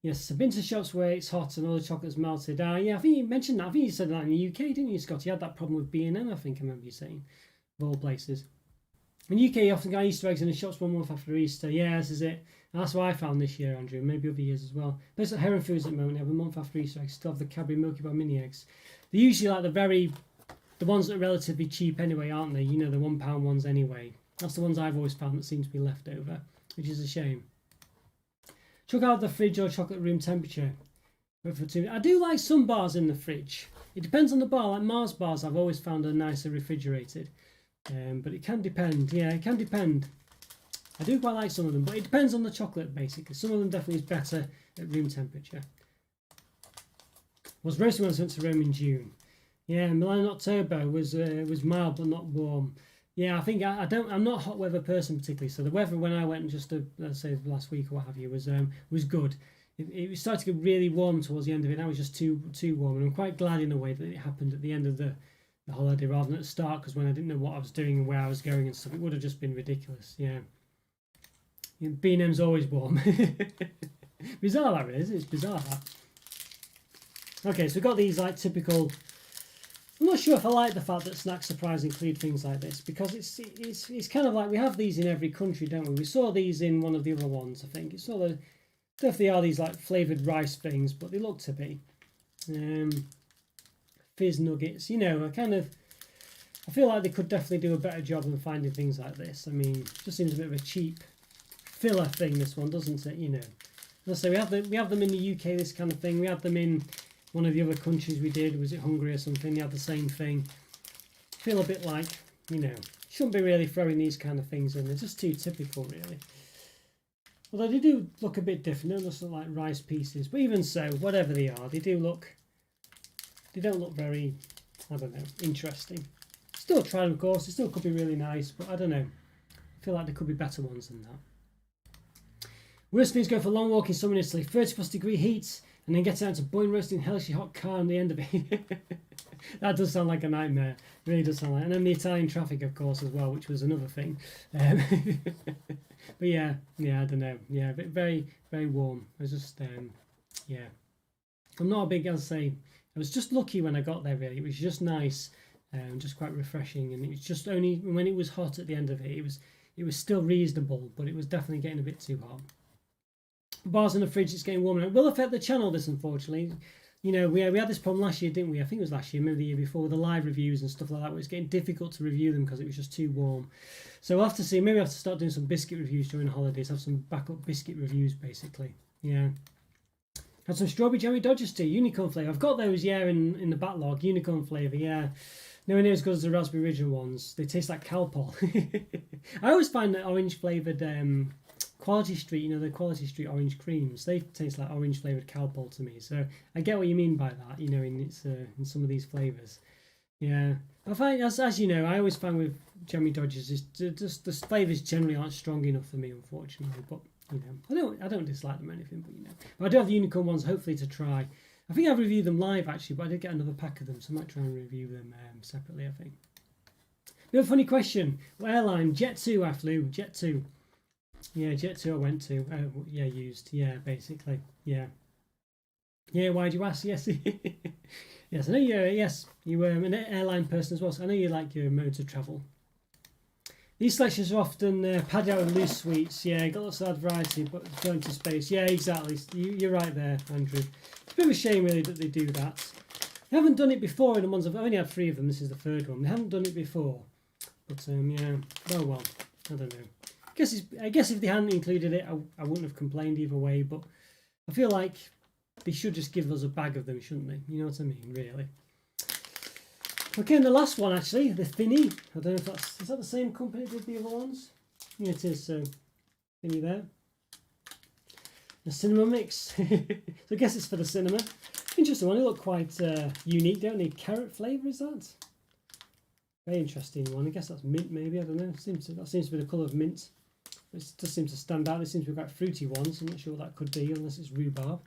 Yes, I've been to shops where it's hot and all the chocolate's melted. Yeah, I think you mentioned that. I think you said that in the UK, didn't you, Scott? You had that problem with B&M, I think I remember you saying, of all places. In the UK, you often get Easter eggs in the shops 1 month after Easter. Yeah, this is it. And that's what I found this year, Andrew, maybe other years as well. But it's at Heron Foods at the moment. They have a month after Easter eggs. Still have the Cadbury Milky Bar mini eggs. They're usually like the ones that are relatively cheap anyway, aren't they? You know, the £1 ones anyway. That's the ones I've always found that seem to be left over, which is a shame. Chuck out the fridge or chocolate room temperature. I do like some bars in the fridge. It depends on the bar. Like Mars bars, I've always found are nicer refrigerated. But it can depend. Yeah, it can depend. I do quite like some of them, but it depends on the chocolate, basically. Some of them definitely is better at room temperature. Was roasting when I went to Rome in June. Yeah, Milan in October was mild but not warm. Yeah, I think I'm not a hot weather person particularly. So the weather when I went just let's say last week or what have you was good. It started to get really warm towards the end of it. That was just too warm, and I'm quite glad in a way that it happened at the end of the holiday rather than at the start, because when I didn't know what I was doing and where I was going and stuff, it would have just been ridiculous. Yeah. B&M's always warm. Bizarre that really is. It's bizarre that. Okay, so we've got these like typical. I'm not sure if I like the fact that Snack Surprise include things like this, because it's kind of like we have these in every country, don't we? We saw these in one of the other ones, I think. It's sort of definitely are these like flavoured rice things, but they look to be. Fizz nuggets, you know, I feel like they could definitely do a better job than finding things like this. I mean, it just seems a bit of a cheap filler thing, this one, doesn't it? You know, let's say we have them in the UK, this kind of thing. We had them in one of the other countries we did. Was it Hungary or something? They had the same thing. Feel a bit like, you know, shouldn't be really throwing these kind of things in. They're just too typical, really. Although they do look a bit different. They don't just look like rice pieces. But even so, whatever they are, they don't look very, I don't know, interesting. Still try them, of course. It still could be really nice, but I don't know. I feel like there could be better ones than that. Worst things go for a long walk in summer in Italy. 30+ degree heat, and then get out to bone roasting hellishly hot car on the end of it. That does sound like a nightmare. It really does sound like. And then the Italian traffic, of course, as well, which was another thing. But yeah, I don't know. Yeah, but very, very warm. I was just, yeah. I'm not a big, as I say, I was just lucky when I got there, really. It was just nice, just quite refreshing. And it was just only when it was hot at the end of it, it was still reasonable, but it was definitely getting a bit too hot. Bars in the fridge, it's getting warmer. It will affect the channel, this, unfortunately. You know, we had this problem last year, didn't we? I think it was last year, maybe the year before, with the live reviews and stuff like that, where it's getting difficult to review them because it was just too warm. So we'll have to see. Maybe I have to start doing some biscuit reviews during the holidays, have some backup biscuit reviews, basically. Yeah. Had some strawberry jammy Dodgers tea, unicorn flavour. I've got those, yeah, in the backlog. Unicorn flavour, yeah. Nowhere near as good as the raspberry original ones. They taste like Calpol. I always find that orange flavoured Quality Street, you know, the Quality Street orange creams, they taste like orange flavoured Calpol to me. So I get what you mean by that, you know, in some of these flavours. Yeah. I find, as you know, I always find with jammy Dodgers, just the flavours generally aren't strong enough for me, unfortunately. But you know, I don't dislike them or anything, but you know. But I do have the unicorn ones, hopefully, to try. I think I've reviewed them live actually, but I did get another pack of them, so I might try and review them separately, I think. We have a funny question. What airline? Jet2 I flew. Jet2. Yeah, Jet2 I went to. Yeah, used. Yeah, basically. Yeah. Yeah, why do you ask? Yes. Yes, I know you. Yes, you were an airline person as well, so I know you like your modes of travel. These selections are often padded out with loose sweets. Yeah, got lots of variety, but going to space. Yeah, exactly. You're right there, Andrew. It's a bit of a shame, really, that they do that. They haven't done it before in the ones I've only had 3 of them. This is the 3rd one. They haven't done it before, but yeah. Well, I don't know. I guess if they hadn't included it, I wouldn't have complained either way. But I feel like they should just give us a bag of them, shouldn't they? You know what I mean, really. Okay, and the last one actually, the Thinny. I don't know if is that the same company that did the other ones? Yeah, it is. So Thinny there. The cinema mix. So I guess it's for the cinema. Interesting one. They look quite unique, don't they? Carrot flavour, is that? Very interesting one. I guess that's mint, maybe. I don't know. That seems to be the colour of mint. It does seem to stand out. It seems to be quite fruity ones. I'm not sure what that could be, unless it's rhubarb.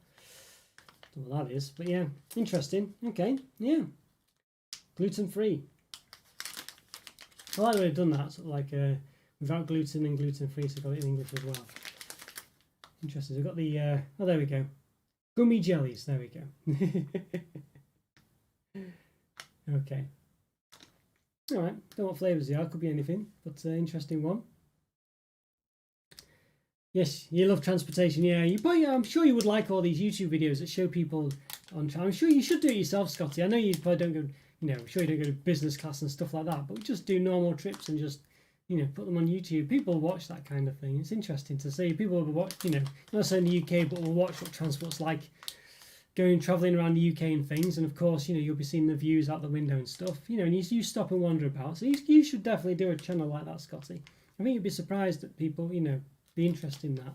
I don't know what that is. But yeah, interesting. Okay, yeah. Gluten-free. I like the way they've done that. Sort of like without gluten and gluten-free, so I've got it in English as well. Interesting. We've got the... oh, there we go. Gummy jellies. There we go. Okay. Alright, don't know what flavours they are, could be anything, but interesting one. Yes, you love transportation, yeah. I'm sure you would like all these YouTube videos that show people on time. I'm sure you should do it yourself, Scotty. I know you probably don't go, you know, I'm sure you don't go to business class and stuff like that, but just do normal trips and just, you know, put them on YouTube. People watch that kind of thing. It's interesting to see. People will watch, you know, not so in the UK, but will watch what transport's like, travelling around the UK and things, and of course, you know, you'll be seeing the views out the window and stuff, you know, and you stop and wander about. So you should definitely do a channel like that, Scotty. I think you'd be surprised that people, you know, be interested in that.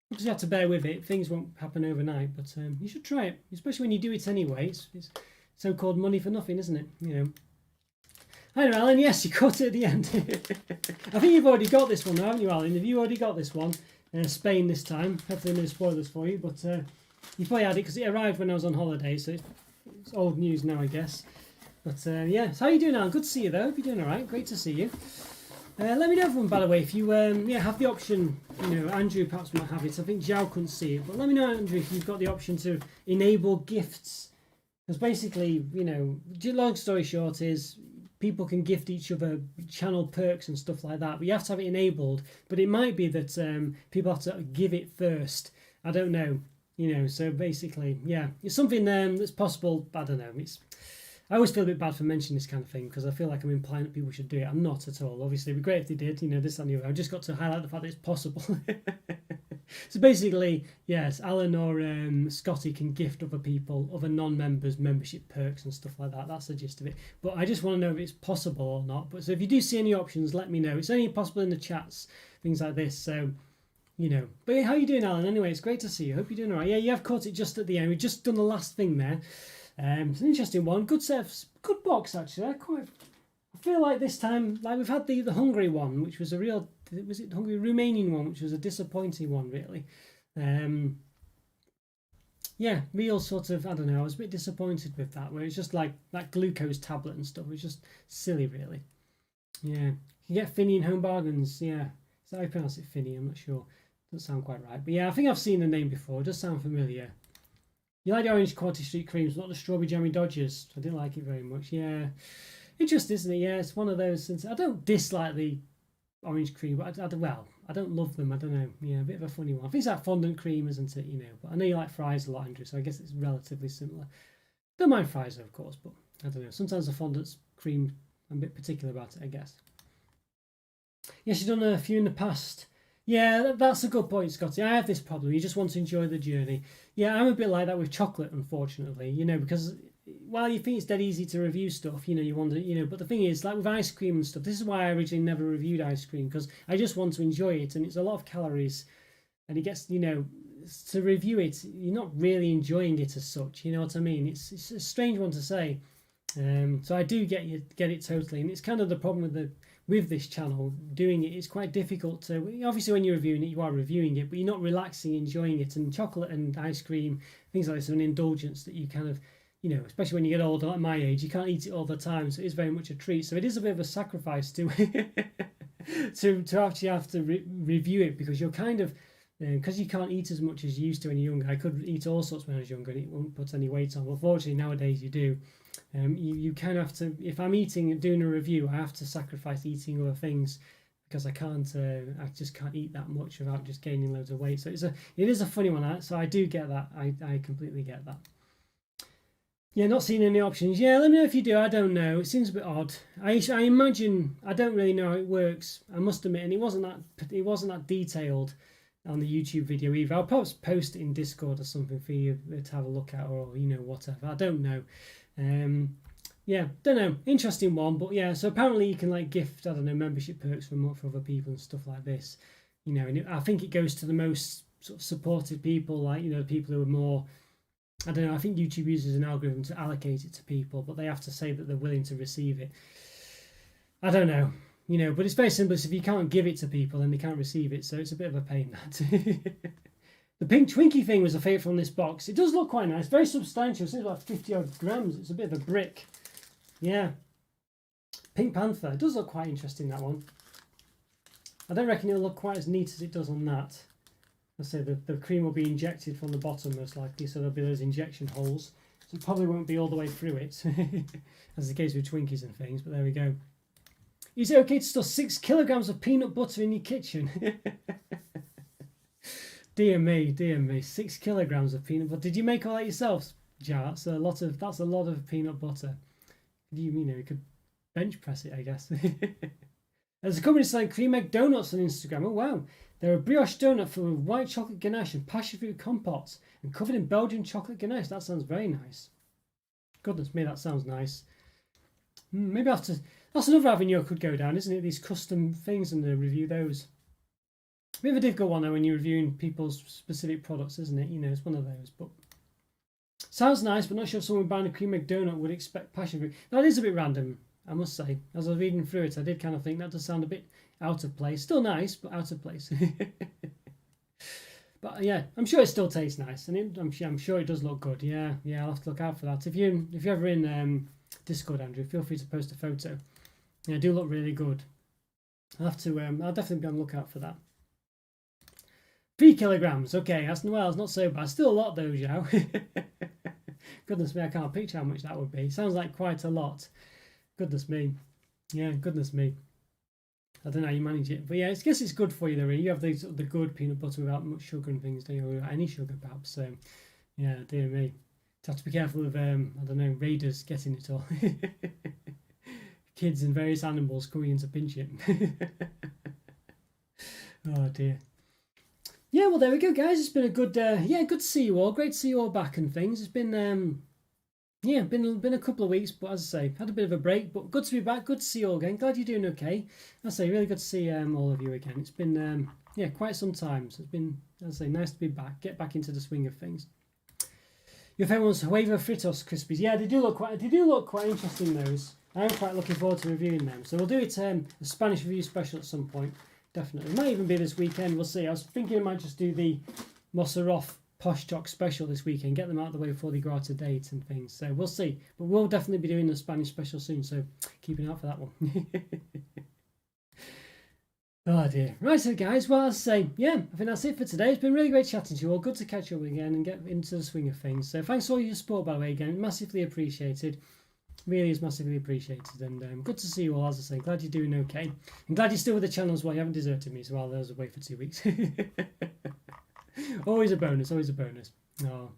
Because you have to bear with it. Things won't happen overnight, but you should try it, especially when you do it anyway. It's so-called money for nothing, isn't it? You know. Hi, Alan. Yes, you caught it at the end. I think you've already got this one, haven't you, Alan? Have you already got this one? Spain this time. Hopefully no spoilers for you, but you probably had it because it arrived when I was on holiday, so it's old news now, I guess. But yeah, so how are you doing, Alan? Good to see you, though. Hope you're doing all right. Great to see you. Let me know, everyone, by the way, if you have the option. Andrew perhaps might have it. I think Jow couldn't see it, but let me know, Andrew, if you've got the option to enable gifts. Because basically, long story short is people can gift each other channel perks and stuff like that. But you have to have it enabled. But it might be that people have to give it first. I don't know. So basically, yeah, it's something that's possible. I don't know. I always feel a bit bad for mentioning this kind of thing because I feel like I'm implying that people should do it. I'm not at all. Obviously, it'd be great if they did. This and the other. I've just got to highlight the fact that it's possible. So basically, yes, Alan or Scotty can gift other people, other non-members, membership perks and stuff like that. That's the gist of it. But I just want to know if it's possible or not. But so if you do see any options, let me know. It's only possible in the chats, things like this. So, But how are you doing, Alan? Anyway, it's great to see you. Hope you're doing all right. Yeah, you have caught it just at the end. We've just done the last thing there. It's an interesting one. Good box actually. I feel like this time, like we've had the Hungary one, which was was it Hungary Romanian one, which was a disappointing one really. Yeah, real sort of, I don't know. I was a bit disappointed with that, where it's just like that glucose tablet and stuff. It was just silly really. Yeah, you get Finny in Home Bargains. Yeah, is that how you pronounce it, Finny? I'm not sure. Doesn't sound quite right, but yeah, I think I've seen the name before. It does sound familiar. You like the orange Quality Street creams, not the strawberry jammy Dodgers. I didn't like it very much. Yeah, interesting, isn't it? Yeah, it's one of those. Since I don't dislike the orange cream, but I don't love them. I don't know. Yeah, a bit of a funny one. I think it's like fondant cream, isn't it? But I know you like fries a lot, Andrew. So I guess it's relatively similar. Don't mind fries, of course, but I don't know. Sometimes the fondant's cream, I'm a bit particular about it, I guess. Yes, you've done a few in the past. Yeah, that's a good point, Scotty. I have this problem. You just want to enjoy the journey. Yeah, I'm a bit like that with chocolate, unfortunately. Because while you think it's dead easy to review stuff, you want to, but the thing is, like with ice cream and stuff, this is why I originally never reviewed ice cream, because I just want to enjoy it, and it's a lot of calories, and it gets, to review it, you're not really enjoying it as such. You know what I mean? It's a strange one to say. So I do get it totally, and it's kind of the problem with this channel doing it. It's quite difficult to, obviously when you're reviewing it, you are reviewing it, but you're not relaxing, enjoying it. And chocolate and ice cream, things like this, are an indulgence that you kind of, especially when you get older, like my age, you can't eat it all the time, so it is very much a treat. So it is a bit of a sacrifice to to actually have to review it, because you're kind of, because you can't eat as much as you used to when you're younger. I could eat all sorts when I was younger and it won't put any weight on. But fortunately nowadays you do. You kind of have to, if I'm eating and doing a review, I have to sacrifice eating other things, because I just can't eat that much without just gaining loads of weight. So it is a funny one. So I do get that. I completely get that. Yeah, not seeing any options. Yeah, let me know if you do. I don't know. It seems a bit odd. I imagine, I don't really know how it works, I must admit, and it wasn't that detailed on the YouTube video either. I'll perhaps post it in Discord or something for you to have a look at, or whatever. I don't know. Yeah, don't know. Interesting one, but yeah. So apparently you can like gift, I don't know, membership perks for other people and stuff like this. And I think it goes to the most sort of supported people, like people who are more. I don't know. I think YouTube uses an algorithm to allocate it to people, but they have to say that they're willing to receive it. I don't know. But it's very simple. So if you can't give it to people, then they can't receive it. So it's a bit of a pain, that. The pink Twinkie thing was a favourite from this box. It does look quite nice. Very substantial. It's about 50 odd grams. It's a bit of a brick. Yeah. Pink Panther. It does look quite interesting, that one. I don't reckon it'll look quite as neat as it does on that. I say the cream will be injected from the bottom most likely, so there'll be those injection holes. So it probably won't be all the way through it, as the case with Twinkies and things, but there we go. Is it okay to store 6 kilograms of peanut butter in your kitchen? Dear me, 6 kilograms of peanut butter. Did you make all that yourself, Jar? That's a lot of peanut butter. You could bench press it, I guess. There's a company selling cream egg donuts on Instagram. Oh wow. They're a brioche donut filled with white chocolate ganache and passion fruit compotes and covered in Belgian chocolate ganache. That sounds very nice. Goodness me, that sounds nice. Maybe after, that's another avenue I could go down, isn't it? These custom things and review those. A bit of a difficult one though when you're reviewing people's specific products, isn't it? It's one of those. But sounds nice, but not sure if someone buying a cream egg donut would expect passion fruit. That is a bit random, I must say. As I was reading through it, I did kind of think that does sound a bit out of place. Still nice, but out of place. But yeah, I'm sure it still tastes nice, and I'm sure it does look good. Yeah, I'll have to look out for that. If you're ever in Discord, Andrew, feel free to post a photo. Yeah, do look really good. I'll have to. I'll definitely be on the lookout for that. 3 kilograms. Okay, that's well, it's not so bad. Still a lot though, Joe. Goodness me, I can't picture how much that would be. Sounds like quite a lot. Goodness me. Yeah, goodness me. I don't know how you manage it, but yeah, I guess it's good for you though. Really. You have the good peanut butter without much sugar and things, don't you? Or without any sugar, perhaps. So, yeah, dear me. You have to be careful of I don't know, raiders getting it all. Kids and various animals coming in to pinch it. Oh dear. Yeah, well there we go, guys. It's been a good, good to see you all. Great to see you all back and things. It's been been a couple of weeks, but as I say, had a bit of a break, but good to be back. Good to see you all again. Glad you're doing okay. As I say, really good to see all of you again. It's been quite some time. So it's been, as I say, nice to be back. Get back into the swing of things. Your favourite ones, Huevo Fritos Crispies. Yeah, they do look quite interesting. Those. I'm quite looking forward to reviewing them. So we'll do it a Spanish review special at some point. Definitely. It might even be this weekend. We'll see. I was thinking I might just do the Mozzarella Posh Talk special this weekend, get them out of the way before they go out of date and things. So we'll see. But we'll definitely be doing the Spanish special soon, so keep an eye out for that one. Oh dear. Right, so guys, well, as I say, I think that's it for today. It's been really great chatting to you all. Good to catch up again and get into the swing of things. So thanks for all your support, by the way, again. Massively appreciated. Really is massively appreciated. And good to see you all, as I say. Glad you're doing okay. I'm glad you're still with the channel as well. You haven't deserted me, so while I was away for 2 weeks. Always a bonus, always a bonus. Oh.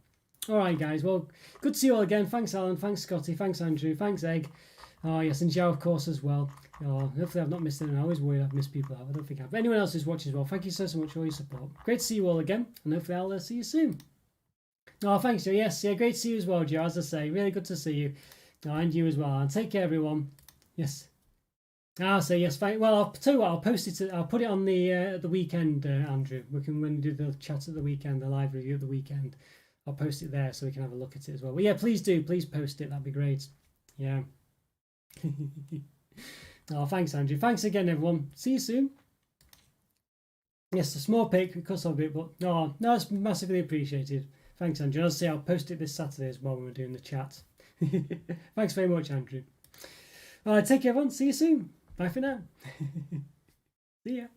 Alright guys, well, good to see you all again. Thanks Alan, thanks Scotty, thanks Andrew, thanks Egg. Oh yes, and Joe of course as well. Oh, hopefully I've not missed anyone. I always worry I've missed people out. I don't think I've. But anyone else who's watching as well, thank you so much for all your support. Great to see you all again, and hopefully I'll see you soon. Oh, thanks Joe. Yes, yeah, great to see you as well, Joe. As I say, really good to see you. Oh, and you as well. And take care everyone. Yes. I'll say yes. Fine. Well, I'll tell you what. I'll post it. I'll put it on the weekend, Andrew. When we do the chat at the weekend, the live review at the weekend. I'll post it there so we can have a look at it as well. But yeah, please do. Please post it. That'd be great. Yeah. Oh, thanks, Andrew. Thanks again, everyone. See you soon. Yes, a small pic because of it, but no, it's massively appreciated. Thanks, Andrew. I'll say I'll post it this Saturday as well when we're doing the chat. Thanks very much, Andrew. All right, take care, everyone. See you soon. Bye for now. See ya.